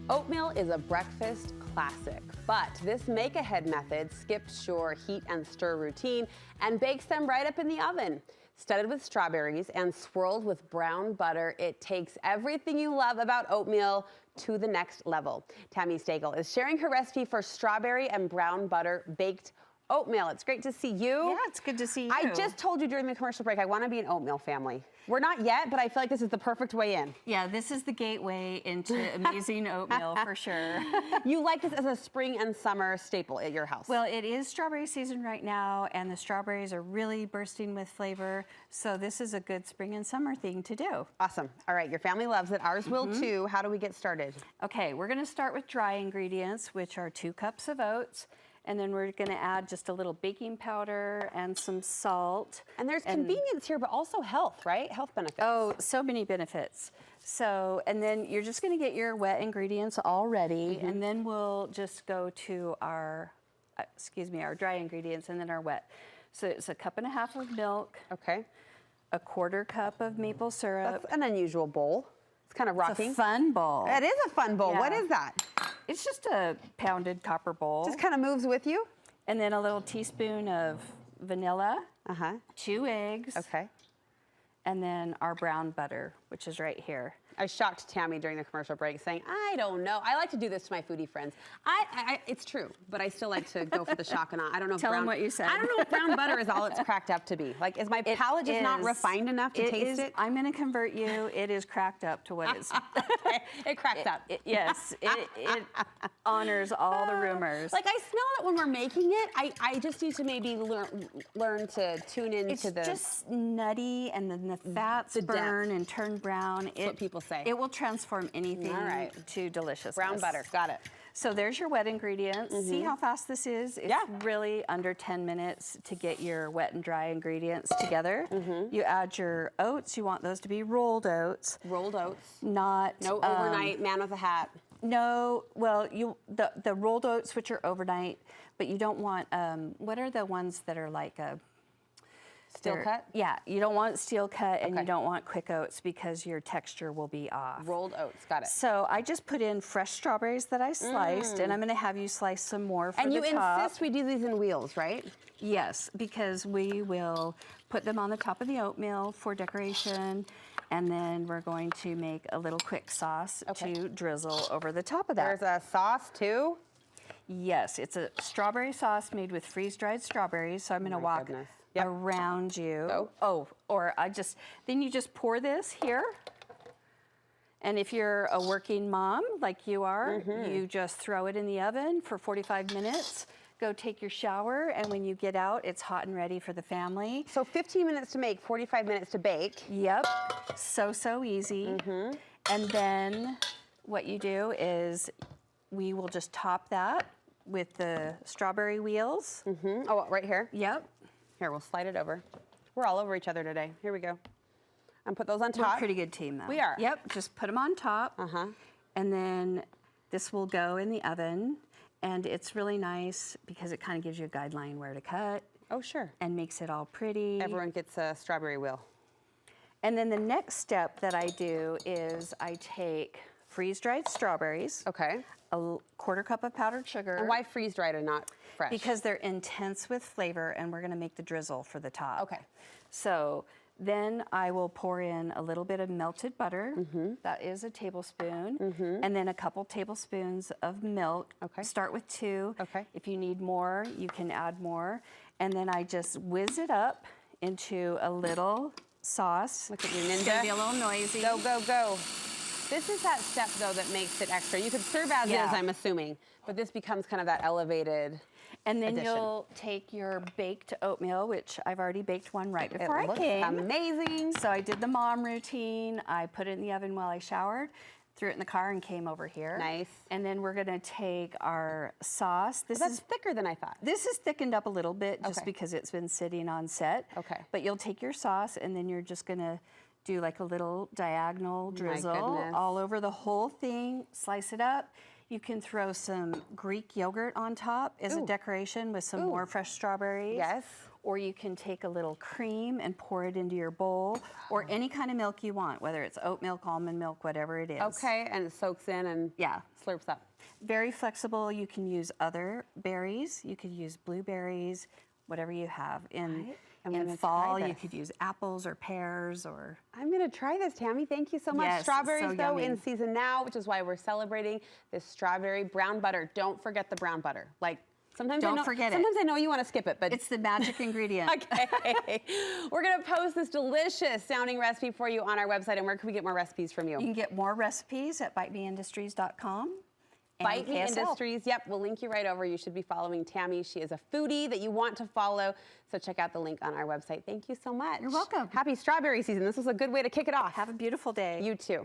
Oatmeal is a breakfast classic, but this make-ahead method skips your heat and stir routine and bakes them right up in the oven. Studded with strawberries and swirled with brown butter, it takes everything you love about oatmeal to the next level. Tami Steggell is sharing her recipe for strawberry and brown butter baked oatmeal. It's great to see you. Yeah, it's good to see you. I just told you during the commercial break I want to be an oatmeal family. We're not yet, but I feel like this is the perfect way in. Yeah, this is the gateway into amazing oatmeal for sure. You like this as a spring and summer staple at your house? Well, it is strawberry season right now, and the strawberries are really bursting with flavor, so this is a good spring and summer thing to do. Awesome. All right, your family loves it. Ours will too. How do we get started? Okay, we're gonna start with dry ingredients, which are 2 cups of oats. And then we're gonna add just a little baking powder and some salt. And there's convenience here, but also health, right? Health benefits. Oh, so many benefits. So, and then you're just gonna get your wet ingredients all ready, and then we'll just go to our, our dry ingredients and then our wet. So it's 1.5 cups of milk. Okay. 1/4 cup of maple syrup. That's an unusual bowl. It's kind of rocking. It's a fun bowl. It is a fun bowl. Yeah. What is that? It's just a pounded copper bowl. Just kind of moves with you? And then a little teaspoon of vanilla. 2 eggs. Okay. And then our brown butter, which is right here. I shocked Tami during the commercial break saying, I don't know. I like to do this to my foodie friends. It's true, but I still like to go for the shock and awe. I don't know if Tell them what you said. I don't know if brown butter is all it's cracked up to be. Like, is my palate just not refined enough to taste it? I'm gonna convert you. It is cracked up to what it's. Okay. It cracked up. Yes, it honors all the rumors. Like, I smell it when we're making it. I just need to maybe learn to tune into It's just nutty, and then the fats burn and turn brown. That's what people say. It will transform anything to deliciousness. Brown butter, got it. So there's your wet ingredients. See how fast this is? It's really under 10 minutes to get your wet and dry ingredients together. You add your oats. You want those to be rolled oats. Rolled oats. Not no overnight man with a hat. No, well, the rolled oats, which are overnight, but you don't want, what are the ones that are like a steel cut? Yeah, you don't want steel cut, and you don't want quick oats because your texture will be off. Rolled oats, got it. So I just put in fresh strawberries that I sliced, and I'm gonna have you slice some more for the top. And you insist we do these in wheels, right? Yes, because we will put them on the top of the oatmeal for decoration, and then we're going to make a little quick sauce to drizzle over the top of that. There's a sauce too? Yes, it's a strawberry sauce made with freeze-dried strawberries, so I'm gonna walk around you. Then you just pour this here. And if you're a working mom like you are, you just throw it in the oven for 45 minutes, go take your shower, and when you get out, it's hot and ready for the family. So 15 minutes to make, 45 minutes to bake. Yep, so easy. And then what you do is we will just top that with the strawberry wheels. Oh, right here? Yep. Here, we'll slide it over. We're all over each other today. Here we go. And put those on top. We're a pretty good team, though. We are. Yep, just put them on top. And then this will go in the oven. And it's really nice because it kind of gives you a guideline where to cut. Oh, sure. And makes it all pretty. Everyone gets a strawberry wheel. And then the next step that I do is I take freeze-dried strawberries. Okay. A 1/4 cup of powdered sugar. And why freeze-dried and not fresh? Because they're intense with flavor, and we're gonna make the drizzle for the top. Okay. So then I will pour in a little bit of melted butter. That is a tablespoon. And then a couple tablespoons of milk. Okay. Start with 2. Okay. If you need more, you can add more. And then I just whiz it up into a little sauce. Look at you, ninja. It's gonna be a little noisy. Go, go, go. This is that step, though, that makes it extra. You could serve as is, I'm assuming, but this becomes kind of that elevated And then addition. you'll take your baked oatmeal, which I've already baked one right before I looks came. amazing. So I did the mom routine. I put it in the oven while I showered, threw it in the car, and came over here. Nice. And then we're gonna take our sauce. That's thicker than I thought. This is thickened up a little bit just because it's been sitting on set. Okay. But you'll take your sauce, and then you're just gonna do like a little diagonal drizzle all over the whole thing, slice it up. You can throw some Greek yogurt on top as a decoration with some more fresh strawberries. Yes. or you can take a little cream and pour it into your bowl, or any kind of milk you want, whether it's oat milk, almond milk, whatever it is. Okay, and it soaks in and slurps up. Very flexible. You can use other berries. You could use blueberries, whatever you have. In fall, you could use apples or pears or... I'm going to try this, Tami. Thank you so much. Yes, Strawberries, so though, yummy. in season now, which is why we're celebrating this strawberry brown butter. Don't forget the brown butter. Like, sometimes Don't forget it. Sometimes I know you want to skip it, but... It's the magic ingredient. Okay. We're going to post this delicious sounding recipe for you on our website. And where can we get more recipes from you? You can get more recipes at bitemeindustries.com. Bite Me Industries, yep, we'll link you right over. You should be following Tami. She is a foodie that you want to follow, so check out the link on our website. Thank you so much. You're welcome. Happy strawberry season. This was a good way to kick it off. Have a beautiful day. You too.